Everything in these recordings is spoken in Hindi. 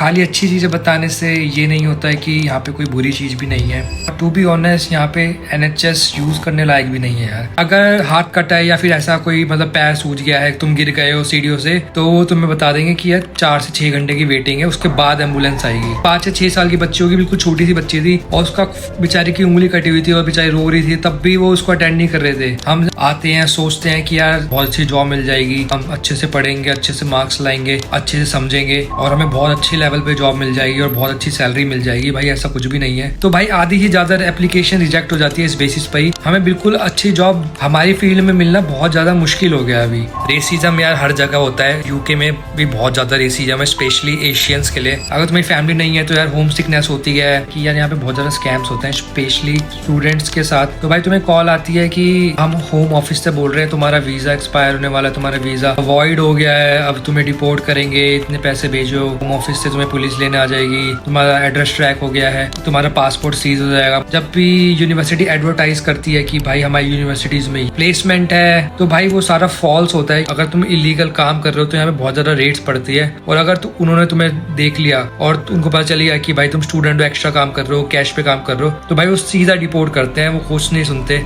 खाली अच्छी चीज़ें बताने से ये नहीं होता है कि यहाँ पे कोई बुरी चीज़ भी नहीं है। टू बी ऑनेस्ट यहाँ पे NHS यूज़ करने लायक भी नहीं है यार। अगर हाथ कटा है या फिर ऐसा कोई मतलब पैर सूज गया है, तुम गिर गए हो सीढ़ियों से, तो वो तुम्हें बता देंगे कि यार 4 से 6 घंटे की वेटिंग है, उसके बाद एम्बुलेंस आएगी। 5 से 6 साल की बच्ची होगी, बिल्कुल छोटी सी बच्ची थी और उसका बेचारी की उंगली कटी हुई थी और बेचारी रो रही थी, तब भी वो उसको अटेंड नहीं कर रहे थे। हम आते हैं सोचते हैं कि यार बहुत अच्छी जॉब मिल जाएगी, हम अच्छे से पढ़ेंगे, अच्छे से मार्क्स लाएंगे, अच्छे से समझेंगे और हमें बहुत अच्छी लेवल पे जॉब मिल जाएगी और बहुत अच्छी सैलरी मिल जाएगी। भाई ऐसा कुछ भी नहीं है। तो भाई आधी ही ज्यादा एप्लीकेशन रिजेक्ट हो जाती है इस बेसिस पर ही। हमें बिल्कुल अच्छी जॉब हमारी फील्ड में मिलना बहुत ज्यादा मुश्किल हो गया अभी। रेसिज्म यार हर जगह होता है, यूके में भी बहुत ज्यादा रेसिज्म है, स्पेशली एशियंस के लिए। अगर तुम्हारी फैमिली नहीं है तो यार होम सिकनेस होती है कि यार यहाँ पे बहुत ज्यादा स्कैम्स होते हैं, स्पेशली स्टूडेंट्स के साथ। तो भाई तुम्हें कॉल आती है कि हम होम ऑफिस से बोल रहे हैं, तुम्हारा वीजा एक्सपायर होने वाला है, तुम्हारा वीजा वॉइड हो गया है, अब तुम्हें डिपोर्ट करेंगे, इतने पैसे भेजो। होम ऑफिस से तुम्हें पुलिस लेने आ जाएगी, तुम्हारा एड्रेस ट्रैक हो गया है, तुम्हारा पासपोर्ट सीज हो जाएगा। जब भी यूनिवर्सिटी एडवर्टाइज करती है कि भाई हमारी यूनिवर्सिटीज में प्लेसमेंट है, तो भाई वो सारा फॉल्स होता है। अगर तुम इलीगल काम कर रहे हो तो यहाँ पे बहुत ज्यादा रेट्स पड़ती है, और अगर उन्होंने तुम्हें देख लिया और उनको पता चल गया कि भाई तुम स्टूडेंट हो, एक्स्ट्रा काम कर रहे हो, कैश पे काम कर रहे हो, तो भाई वो सीधा डिपोर्ट करते हैं, वो कुछ नहीं सुनते।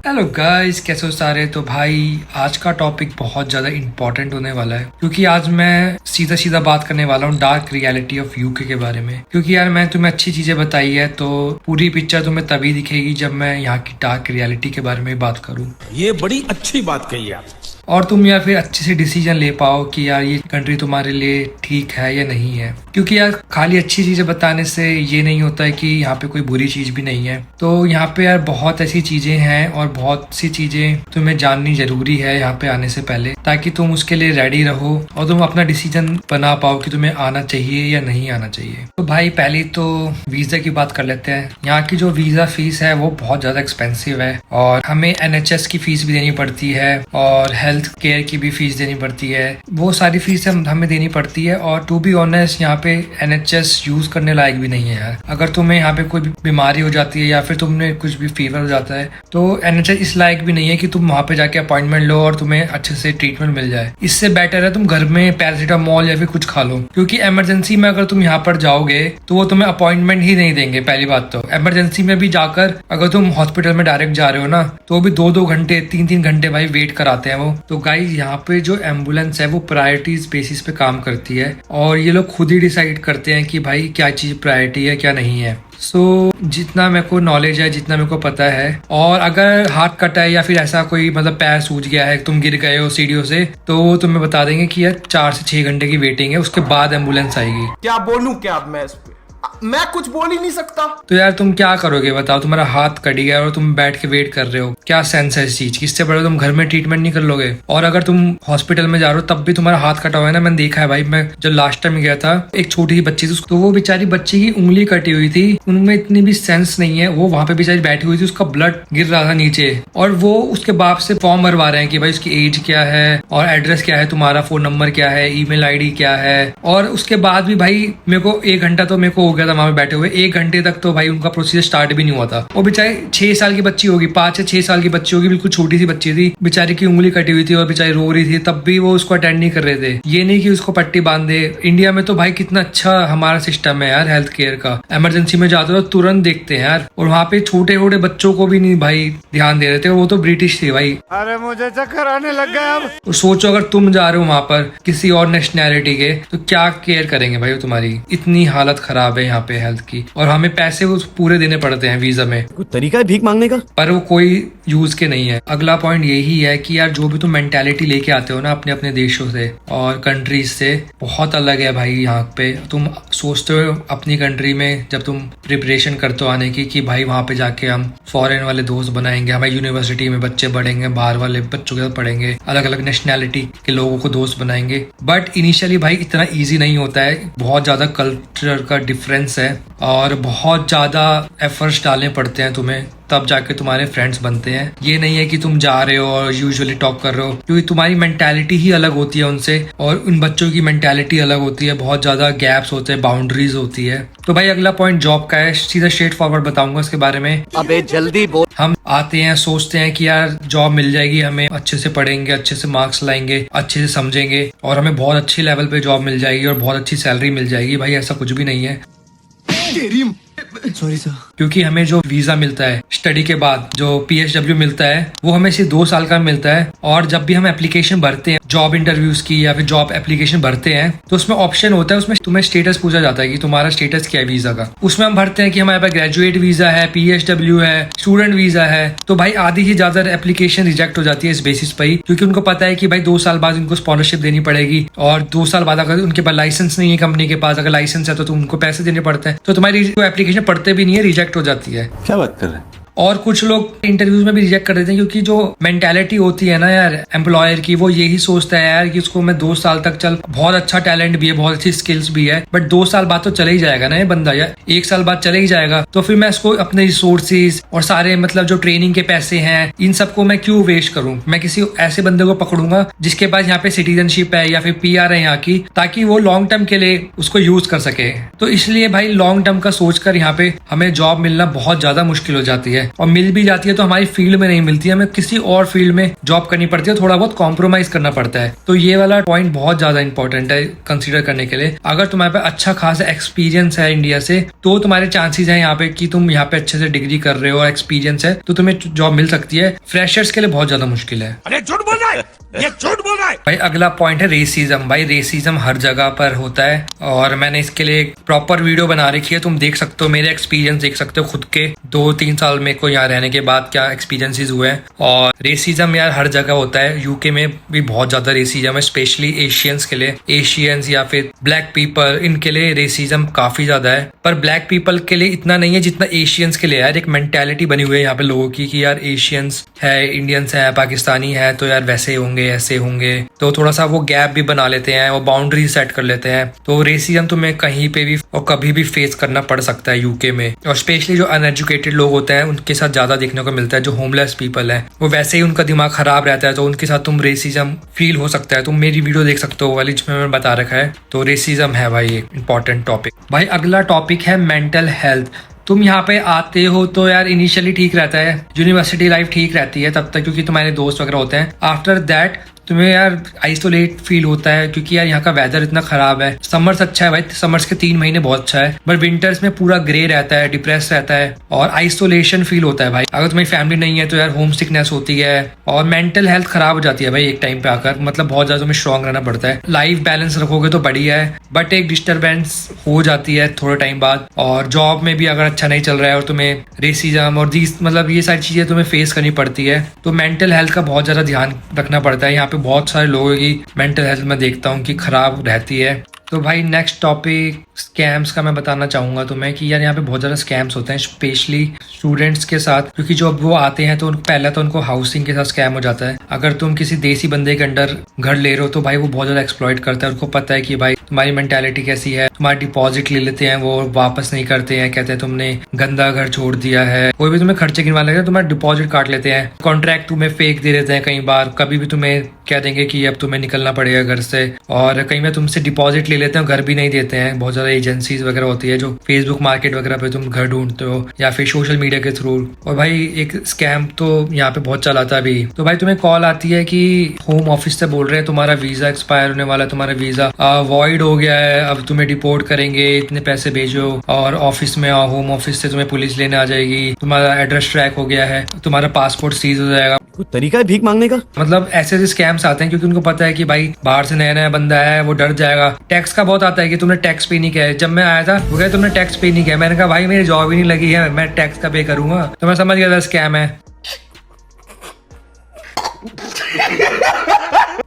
हेलो गाइस, कैसे हो सारे। तो भाई आज का टॉपिक बहुत ज़्यादा इंपॉर्टेंट होने वाला है, क्योंकि आज मैं सीधा सीधा बात करने वाला हूँ डार्क रियलिटी ऑफ यूके के बारे में। क्योंकि यार मैं तुम्हें अच्छी चीज़ें बताई है तो पूरी पिक्चर तुम्हें तभी दिखेगी जब मैं यहाँ की डार्क रियलिटी के बारे में बात करूँ। ये बड़ी अच्छी बात कही आप, और तुम यार फिर अच्छे से डिसीजन ले पाओ कि यार ये कंट्री तुम्हारे लिए ठीक है या नहीं है। क्योंकि यार खाली अच्छी चीज़ें बताने से ये नहीं होता है कि यहाँ पे कोई बुरी चीज़ भी नहीं है। तो यहाँ पे यार बहुत ऐसी चीज़ें हैं और बहुत सी चीज़ें तुम्हें जाननी ज़रूरी है यहाँ पे आने से पहले, ताकि तुम उसके लिए रेडी रहो और तुम अपना डिसीजन बना पाओ कि तुम्हें आना चाहिए या नहीं आना चाहिए। तो भाई पहले तो वीज़ा की बात कर लेते हैं। यहाँ की जो वीज़ा फीस है वो बहुत ज़्यादा एक्सपेंसिव है और हमें NHS की फीस भी देनी पड़ती है और हेल्थ केयर की भी फीस देनी पड़ती है। वो सारी फीस हमें देनी पड़ती है। और टू बी ऑनेस्ट यहाँ पे NHS यूज करने लायक भी नहीं है यार। अगर तुम्हें यहाँ पे कोई बीमारी हो जाती है या फिर तुमने कुछ भी फीवर हो जाता है तो NHS इस लायक भी नहीं है कि तुम वहाँ पे जाके अपॉइंटमेंट लो और तुम्हें अच्छे से ट्रीटमेंट मिल जाए। इससे बेटर है तुम घर में पैरासीटामोल या फिर कुछ खा लो, क्योंकि इमरजेंसी में अगर तुम यहाँ पर जाओगे तो वो तुम्हें अपॉइंटमेंट ही नहीं देंगे। पहली बात तो इमरजेंसी में भी जाकर अगर तुम हॉस्पिटल में डायरेक्ट जा रहे हो ना, तो वो भी 2-2 घंटे 3-3 घंटे भाई वेट कराते हैं वो। तो गाइस यहाँ पे जो एम्बुलेंस है वो प्रायोरिटीज बेसिस पे काम करती है और ये लोग खुद ही डिसाइड करते हैं कि भाई क्या चीज प्रायोरिटी है क्या नहीं है। जितना मेरे को नॉलेज है, जितना मेरे को पता है, और अगर हाथ कटा है या फिर ऐसा कोई मतलब पैर सूज गया है, तुम गिर गए हो सीढ़ियों से, तो वो तुम्हें बता देंगे कि यार 4 से 6 घंटे की वेटिंग है, उसके बाद एम्बुलेंस आएगी। क्या बोलूं क्या अब मैं कुछ बोल ही नहीं सकता। तो यार तुम क्या करोगे बताओ। तुम्हारा हाथ कट गया और तुम बैठ के वेट कर रहे हो, क्या सेंस है इस चीज की। इससे बड़े तुम घर में ट्रीटमेंट नहीं कर लोगे। और अगर तुम हॉस्पिटल में जा रहे हो तब भी तुम्हारा हाथ कटा हुआ है ना, मैंने देखा है भाई। मैं जब लास्ट टाइम गया था, एक छोटी सी बच्ची थी, तो वो बेचारी बच्ची की उंगली कटी हुई थी, उनमें इतनी भी सेंस नहीं है। वो वहां पे बेचारी बैठी हुई थी, उसका ब्लड गिर रहा था नीचे, और वो उसके बाप से फॉर्म भरवा रहे हैं कि भाई उसकी एज क्या है और एड्रेस क्या है, तुम्हारा फोन नंबर क्या है, ईमेल ID क्या है। और उसके बाद भी भाई मेरे को 1 घंटा तो मेरे को हो गया था वहां पे बैठे हुए। 1 घंटे तक तो भाई उनका प्रोसीजर स्टार्ट भी नहीं हुआ था। वो बेचारी 6 साल की बच्ची होगी, 5 से 6 साल की बच्ची होगी, बिल्कुल छोटी सी बच्ची थी, बेचारी की उंगली कटी हुई थी और बेचारी रो रही थी, तब भी वो उसको अटेंड नहीं कर रहे थे। ये नहीं कि उसको पट्टी बांध दे। इंडिया में तो भाई कितना अच्छा हमारा सिस्टम है यार हेल्थ केयर का। इमरजेंसी में जाते हो तुरंत देखते हैं यार, और वहाँ पे छोटे छोटे बच्चों को भी नहीं भाई ध्यान दे रहे थे। वो तो ब्रिटिश थी भाई। अरे मुझे चक्कर आने लग गया अब। तो सोचो अगर तुम जा रहे हो वहां पर किसी और नेशनैलिटी के, तो क्या केयर करेंगे भाई वो तुम्हारी। इतनी हालत खराब है यहाँ पे हेल्थ की, और हमें पैसे वो पूरे देने पड़ते हैं वीजा में। कोई तरीका है भीख मांगने का, पर वो कोई यूज के नहीं है। अगला पॉइंट यही है कि यार जो भी तुम मेंटालिटी लेके आते हो ना अपने अपने देशों से और कंट्रीज से, बहुत अलग है भाई। यहाँ पे तुम सोचते हो अपनी कंट्री में जब तुम प्रिपरेशन करते हो आने की कि भाई वहां पे जाके हम फॉरेन वाले दोस्त बनाएंगे, हमारी यूनिवर्सिटी में बच्चे बढ़ेंगे, बाहर वाले बच्चों के साथ पढ़ेंगे, अलग अलग नेशनैलिटी के लोगों को दोस्त बनाएंगे। बट इनिशियली भाई इतना ईजी नहीं होता है, बहुत ज्यादा कल्चर का डिफरेंस इंटेंस है और बहुत ज़्यादा एफर्ट्स डालने पड़ते हैं तुम्हें, तब जाके तुम्हारे फ्रेंड्स बनते हैं। ये नहीं है कि तुम जा रहे हो और यूजुअली टॉक कर रहे हो, क्योंकि तुम्हारी मेंटालिटी ही अलग होती है उनसे और उन बच्चों की मेंटालिटी अलग होती है। बहुत ज़्यादा गैप्स होते हैं, बाउंड्रीज होती है। तो भाई अगला पॉइंट जॉब का है, सीधा स्ट्रेट फॉरवर्ड बताऊंगा इसके बारे में। अबे जल्दी बोल। हम आते हैं, सोचते हैं कि यार जॉब मिल जाएगी, हमें अच्छे से पढ़ेंगे, अच्छे से मार्क्स लाएंगे, अच्छे से समझेंगे और हमें बहुत अच्छी लेवल पे जॉब मिल जाएगी और बहुत अच्छी सैलरी मिल जाएगी। भाई ऐसा कुछ भी नहीं है। Sorry sir. क्योंकि हमें जो वीजा मिलता है स्टडी के बाद, जो PSW मिलता है, वो हमें सिर्फ 2 साल का मिलता है। और जब भी हम एप्लीकेशन भरते हैं जॉब इंटरव्यूज की या फिर जॉब एप्लीकेशन भरते हैं, तो उसमें ऑप्शन होता है, उसमें तुम्हें स्टेटस पूछा जाता है कि तुम्हारा स्टेटस क्या है वीजा का। उसमें हम भरते हैं कि हमारे पास ग्रेजुएट वीजा है, PSW है, स्टूडेंट वीजा है। तो भाई आधी ही ज्यादा एप्लीकेशन रिजेक्ट हो जाती है इस बेसिस पर ही, क्योंकि उनको पता है कि भाई 2 साल बाद उनको स्पॉन्सरशिप देनी पड़ेगी और 2 साल बाद अगर उनके पास लाइसेंस नहीं है कंपनी के पास, अगर लाइसेंस है तो उनको पैसे देने पड़ते हैं, तो तुम्हारी एप्लीकेशन पढ़ते भी नहीं है, रिजेक्ट हो जाती है। क्या बात कर रहे हैं? और कुछ लोग इंटरव्यूज में भी रिजेक्ट कर देते हैं, क्योंकि जो मेंटालिटी होती है ना यार एम्प्लॉयर की, वो यही सोचता है यार कि उसको मैं 2 साल तक, चल बहुत अच्छा टैलेंट भी है, बहुत अच्छी स्किल्स भी है, बट 2 साल बाद तो चले ही जाएगा ना ये बंदा, या 1 साल बाद चले ही जाएगा, तो फिर मैं इसको अपने रिसोर्सेज और सारे मतलब जो ट्रेनिंग के पैसे हैं, इन सबको मैं क्यों वेस्ट करूं। मैं किसी ऐसे बंदे को पकड़ूंगा जिसके पास यहाँ पे सिटीजनशिप है या फिर PR है यहाँ की, ताकि वो लॉन्ग टर्म के लिए उसको यूज कर सके। तो इसलिए भाई लॉन्ग टर्म का सोचकर यहाँ पे हमें जॉब मिलना बहुत ज्यादा मुश्किल हो जाती है, और मिल भी जाती है तो हमारी फील्ड में नहीं मिलती है, हमें किसी और फील्ड में जॉब करनी पड़ती है, थोड़ा बहुत कॉम्प्रोमाइज करना पड़ता है। तो ये वाला पॉइंट बहुत ज्यादा इंपॉर्टेंट है कंसीडर करने के लिए। अगर तुम्हारे पास अच्छा खासा एक्सपीरियंस है इंडिया से, तो तुम्हारे चांसेस हैं यहाँ पे कि तुम यहाँ पे अच्छे से डिग्री कर रहे हो और एक्सपीरियंस है, तो तुम्हें जॉब मिल सकती है। फ्रेशर्स के लिए बहुत ज्यादा मुश्किल है। अरे झूठ बोल रहा है, ये झूठ बोल रहा है। भाई अगला पॉइंट है रेसिज्म। भाई रेसिज्म हर जगह पर होता है और मैंने इसके लिए एक प्रॉपर वीडियो बना रखी है, तुम देख सकते हो, मेरे एक्सपीरियंस देख सकते हो खुद के 2-3 साल में को यहाँ रहने के बाद क्या एक्सपीरियंसेस हुए हैं। और रेसिज्म यार हर जगह होता है, यूके में भी बहुत ज्यादा रेसिज्म है, स्पेशली एशियंस के लिए, एशियंस या फिर ब्लैक पीपल, इनके लिए रेसिज्म काफी ज्यादा है। पर ब्लैक पीपल के लिए इतना नहीं है जितना एशियंस के लिए। यार एक मेंटेलिटी बनी हुई है यहाँ पे लोगों की कि यार एशियंस है, इंडियंस है, पाकिस्तानी है, तो यार वैसे होंगे, ऐसे होंगे, तो थोड़ा सा वो गैप भी बना लेते हैं, वो बाउंड्री सेट कर लेते हैं। तो रेसिज्म तुम्हें कहीं पे भी और कभी भी फेस करना पड़ सकता है यूके में। और स्पेशली जो अनएजुकेटेड लोग होते हैं उनके साथ ज्यादा देखने को मिलता है। जो होमलेस पीपल है वो वैसे ही उनका दिमाग खराब रहता है, तो उनके साथ तुम रेसिज्म फील हो सकता है। तुम मेरी वीडियो देख सकते हो वाली जिसमें मैंने बता रखा है। तो रेसिज्म है भाई एक इंपॉर्टेंट टॉपिक। भाई अगला टॉपिक है मेंटल हेल्थ। तुम यहाँ पे आते हो तो यार इनिशियली ठीक रहता है, यूनिवर्सिटी लाइफ ठीक रहती है तब तक, क्योंकि तुम्हारे दोस्त वगैरह होते हैं। आफ्टर दैट तुम्हें यार आइसोलेट फील होता है, क्योंकि यार यहाँ का वेदर इतना खराब है। समर्स अच्छा है भाई, समर्स के 3 महीने बहुत अच्छा है, बट विंटर्स में पूरा ग्रे रहता है, डिप्रेस रहता है और आइसोलेशन फील होता है भाई। अगर तुम्हारी फैमिली नहीं है तो यार होम सिकनेस होती है और मेंटल हेल्थ खराब हो जाती है भाई एक टाइम पे आकर। मतलब बहुत ज्यादा तुम्हें स्ट्रॉन्ग रहना पड़ता है। लाइफ बैलेंस रखोगे तो बढ़िया है, बट एक डिस्टर्बेंस हो जाती है थोड़े टाइम बाद। और जॉब में भी अगर अच्छा नहीं चल रहा है और तुम्हें रेसिज्म और मतलब ये सारी चीजें तुम्हें फेस करनी पड़ती है, तो मेंटल हेल्थ का बहुत ज्यादा ध्यान रखना पड़ता है। यहाँ पे बहुत सारे लोगों की मेंटल हेल्थ में देखता हूँ कि खराब रहती है। तो भाई नेक्स्ट टॉपिक स्कैम्स का मैं बताना चाहूंगा तुम्हें कि यार यहाँ पे बहुत ज्यादा स्कैम्स होते हैं, स्पेशली स्टूडेंट्स के साथ, क्योंकि जब वो आते हैं तो पहले तो उनको हाउसिंग के साथ स्कैम हो जाता है। अगर तुम किसी देसी बंदे के अंडर घर ले रहे हो तो भाई वो बहुत ज्यादा एक्सप्लॉइट करता है। उनको पता है कि भाई तुम्हारी मेंटालिटी कैसी है, तुम्हारा डिपॉजिट ले लेते हैं, वो वापस नहीं करते हैं, कहते हैं तुमने गंदा घर छोड़ दिया है, कोई भी तुम्हें खर्चे गिनवा लेते हैं, तुम्हारा डिपॉजिट काट लेते हैं, कॉन्ट्रैक्ट तुम्हें फेक दे देते हैं कई बार, कभी भी तुम्हें कह देंगे कि अब तुम्हें निकलना पड़ेगा घर से, और कई बार तुमसे डिपॉजिट ले लेते हैं, घर भी नहीं देते हैं। बहुत ज्यादा एजेंसीज वगैरह होती है जो फेसबुक मार्केट वगैरह पे तुम घर ढूंढते हो या फिर सोशल मीडिया के थ्रू। और भाई एक स्कैम तो यहाँ पे बहुत चला था अभी, तो भाई तुम्हें कॉल आती है कि होम ऑफिस से बोल रहे हैं तुम्हारा वीजा एक्सपायर होने वाला है, तुम्हारा वीजा वॉइड हो गया है, अब तुम्हें डिपोर्ट करेंगे, इतने पैसे भेजो और ऑफिस में आओ, होम ऑफिस से तुम्हें पुलिस लेने आ जाएगी, तुम्हारा एड्रेस ट्रैक हो गया है, तुम्हारा पासपोर्ट सीज हो जाएगा। कोई तरीका है भीख मांगने का? मतलब ऐसे ऐसे स्कैम्स आते हैं क्योंकि उनको पता है कि भाई बाहर से नया नया बंदा है, वो डर जाएगा। टैक्स का बहुत आता है कि तुमने टैक्स पे नहीं किया है। जब मैं आया था वो कहते तुमने टैक्स पे नहीं किया, मैंने कहा भाई मेरी जॉब ही नहीं लगी है, मैं टैक्स का पे करूंगा। तो मैं समझ गया था स्कैम है।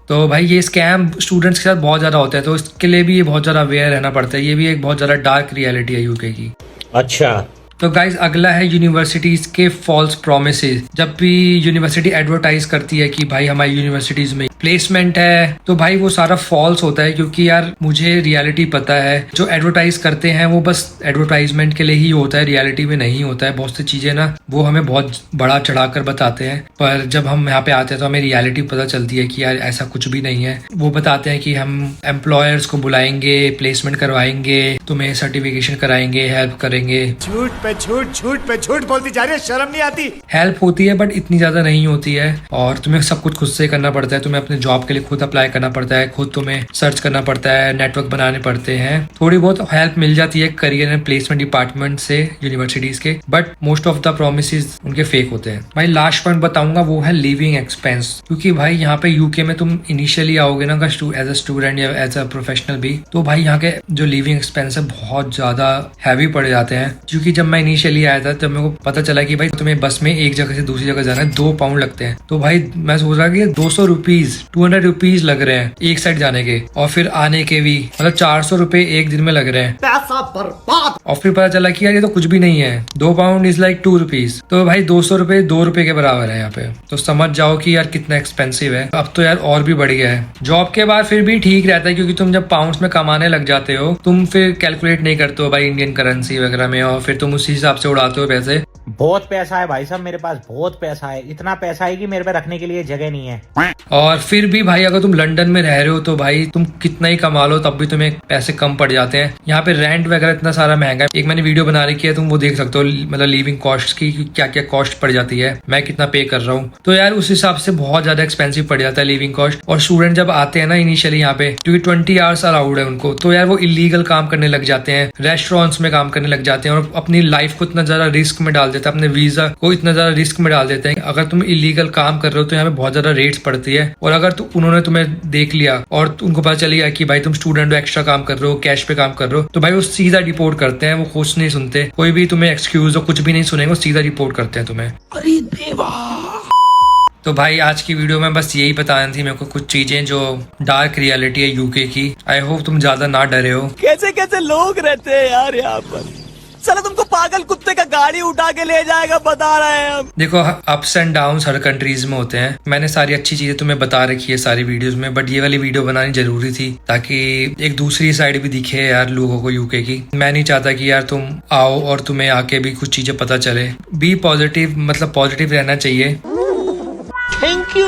तो भाई ये स्कैम स्टूडेंट्स के साथ बहुत ज्यादा होता है, तो इसके लिए भी ये बहुत ज्यादा अवेयर रहना पड़ता है। ये भी एक बहुत ज्यादा डार्क रियलिटी है यूके की। अच्छा, तो गाइज अगला है यूनिवर्सिटीज के फॉल्स प्रोमिसेस। जब भी यूनिवर्सिटी एडवर्टाइज करती है कि भाई हमारी यूनिवर्सिटीज में प्लेसमेंट है, तो भाई वो सारा फॉल्स होता है, क्योंकि यार मुझे रियलिटी पता है। जो एडवर्टाइज करते हैं वो बस एडवर्टाइजमेंट के लिए ही होता है, रियलिटी में नहीं होता है। बहुत सी चीजें ना वो हमें बहुत बड़ा चढ़ाकर बताते हैं, पर जब हम यहाँ पे आते हैं तो हमें रियलिटी पता चलती है कि यार ऐसा कुछ भी नहीं है। वो बताते हैं कि हम एम्प्लॉयर्स को बुलाएंगे, प्लेसमेंट करवाएंगे, तुम्हें सर्टिफिकेशन कराएंगे, हेल्प करेंगे। झूठ पे झूठ, झूठ पे झूठ बोलती जा रही है, शर्म नहीं आती? हेल्प होती है बट इतनी ज्यादा नहीं होती है, और तुम्हें सब कुछ खुद से करना पड़ता है। तुम्हें अपने जॉब के लिए खुद अप्लाई करना पड़ता है, खुद तुम्हें सर्च करना पड़ता है, नेटवर्क बनाने पड़ते हैं। थोड़ी बहुत हेल्प मिल जाती है करियर एंड प्लेसमेंट डिपार्टमेंट से, यूनिवर्सिटीज के, but most of the promises उनके फेक होते हैं। भाई लास्ट पॉइंट बताऊंगा वो है लिविंग एक्सपेंस, क्योंकि भाई यहाँ पे यूके में तुम इनिशियली आओगे ना एज अ स्टूडेंट या एज अ प्रोफेशनल भी, तो भाई यहाँ के जो लिविंग एक्सपेंस है बहुत ज्यादा हैवी पड़ जाते हैं। क्योंकि जब मैं इनिशियली आया था तब मेरे को पता चला कि भाई तुम्हें बस में एक जगह से दूसरी जगह जाना है, 2 पाउंड लगते हैं। तो भाई मैं सोच रहा कि 200 रुपीज 200 रुपीज लग रहे हैं एक साइड जाने के, और फिर आने के भी मतलब 400 रुपए एक दिन में लग रहे हैं, पैसा बर्बाद। और फिर पता चला कि यार ये तो कुछ भी नहीं है, 2 पाउंड इज लाइक 2 रुपीज। तो भाई 200 रुपए 2 रुपए के बराबर है यहाँ पे, तो समझ जाओ कि यार कितना एक्सपेंसिव है। अब तो यार और भी बढ़ गया है। जॉब के बाद फिर भी ठीक रहता है, क्योंकि तुम जब पाउंड्स में कमाने लग जाते हो तुम फिर कैलकुलेट नहीं करते हो भाई इंडियन करेंसी वगैरह में, और फिर तुम उसी हिसाब से उड़ाते हो पैसे। बहुत पैसा है भाई साहब, मेरे पास बहुत पैसा है, इतना पैसा है कि मेरे पे रखने के लिए जगह नहीं है। और फिर भी भाई अगर तुम लंदन में रह रहे हो तो भाई तुम कितना ही कमा लो तब भी तुम्हें पैसे कम पड़ जाते हैं। यहाँ पे रेंट वगैरह इतना सारा महंगा है। एक मैंने वीडियो बना रखी है, तुम वो देख सकते हो, मतलब लिविंग कॉस्ट की क्या क्या कॉस्ट पड़ जाती है, मैं कितना पे कर रहा हूँ। तो यार उस हिसाब से बहुत ज्यादा एक्सपेंसिव पड़ जाता है लिविंग कॉस्ट। और स्टूडेंट जब आते हैं ना इनिशियली यहाँ पे, क्योंकि 20 आवर्स अलाउड है उनको, तो यार वो इलीगल काम करने लग जाते हैं, रेस्टोरेंट्स में काम करने लग जाते हैं, और अपनी लाइफ को इतना ज्यादा रिस्क में डाल देते हैं, अपने वीजा को इतना ज्यादा रिस्क में डाल देते हैं। अगर तुम इलीगल काम कर रहे हो तो यहाँ पे बहुत ज्यादा रेट्स पड़ती है, और अगर उन्होंने तुम्हें देख लिया और उनको पता चल गया कि भाई तुम स्टूडेंट हो, एक्स्ट्रा काम कर रहे हो, कैश पे काम कर रहे हो, तो भाई वो सीधा डिपोर्ट करते हैं। वो कुछ नहीं सुनते, कोई भी तुम्हें एक्सक्यूज हो कुछ भी नहीं सुनेंगे, वो सीधा रिपोर्ट करते हैं तुम्हें। अरे देवा। तो भाई आज की वीडियो में बस यही बतानी थी मेरे को, कुछ चीजें जो डार्क रियलिटी है यूके की। आई होप तुम ज्यादा ना डरे हो। कैसे कैसे लोग रहते हैं यार यहाँ पर, साला तुमको पागल कुत्ते का गाड़ी उठा के ले जाएगा, बता रहे हैं हम। देखो ups and downs her countries में होते हैं। मैंने सारी अच्छी चीजें तुम्हें बता रखी है सारी वीडियोस में, बट ये वाली वीडियो बनानी जरूरी थी ताकि एक दूसरी साइड भी दिखे यार लोगों को यूके की। मैं नहीं चाहता कि यार तुम आओ और तुम्हें आके भी कुछ चीजें पता चले। बी पॉजिटिव, मतलब पॉजिटिव रहना चाहिए। थैंक यू,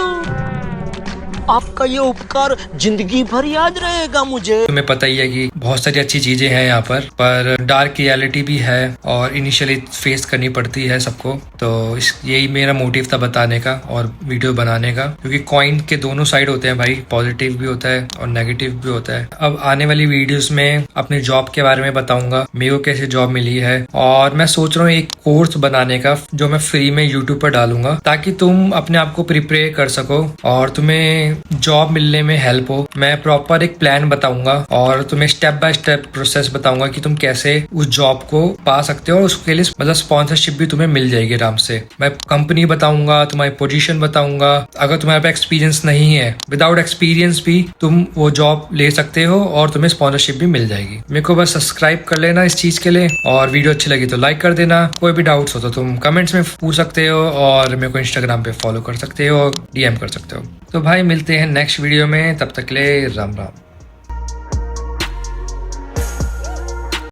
आपका ये उपकार जिंदगी भर याद रहेगा मुझे। तुम्हें पता ही है कि बहुत सारी अच्छी चीजें हैं यहाँ पर डार्क रियलिटी भी है, और इनिशियली फेस करनी पड़ती है सबको। तो यही मेरा मोटिव था बताने का और वीडियो बनाने का, क्योंकि कॉइन के दोनों साइड होते हैं भाई, पॉजिटिव भी होता है और नेगेटिव भी होता है। अब आने वाली वीडियोस में अपने जॉब के बारे में बताऊंगा, मेरे को कैसे जॉब मिली है, और मैं सोच रहा हूँ एक कोर्स बनाने का जो मैं फ्री में यूट्यूब पर डालूंगा, ताकि तुम अपने आप को प्रिपेयर कर सको और तुम्हें जॉब मिलने में हेल्प हो। मैं प्रॉपर एक प्लान बताऊंगा और तुम्हें स्टेप बाय स्टेप प्रोसेस बताऊंगा कि तुम कैसे उस जॉब को पा सकते हो, और उसके लिए मतलब स्पॉन्सरशिप भी तुम्हें मिल जाएगी आराम से। मैं कंपनी बताऊंगा, तुम्हारी पोजीशन बताऊंगा। अगर तुम्हारे पास एक्सपीरियंस नहीं है, विदाउट एक्सपीरियंस भी तुम वो जॉब ले सकते हो और तुम्हें स्पॉन्सरशिप भी मिल जाएगी। मेरे को बस सब्सक्राइब कर लेना इस चीज के लिए, और वीडियो अच्छी लगी तो लाइक कर देना। कोई भी डाउट्स हो तो तुम कमेंट्स में पूछ सकते हो, और मेरे को इंस्टाग्राम पे फॉलो कर सकते हो, DM कर सकते हो। तो भाई मिलते हैं नेक्स्ट वीडियो में, तब तक के लिए राम राम।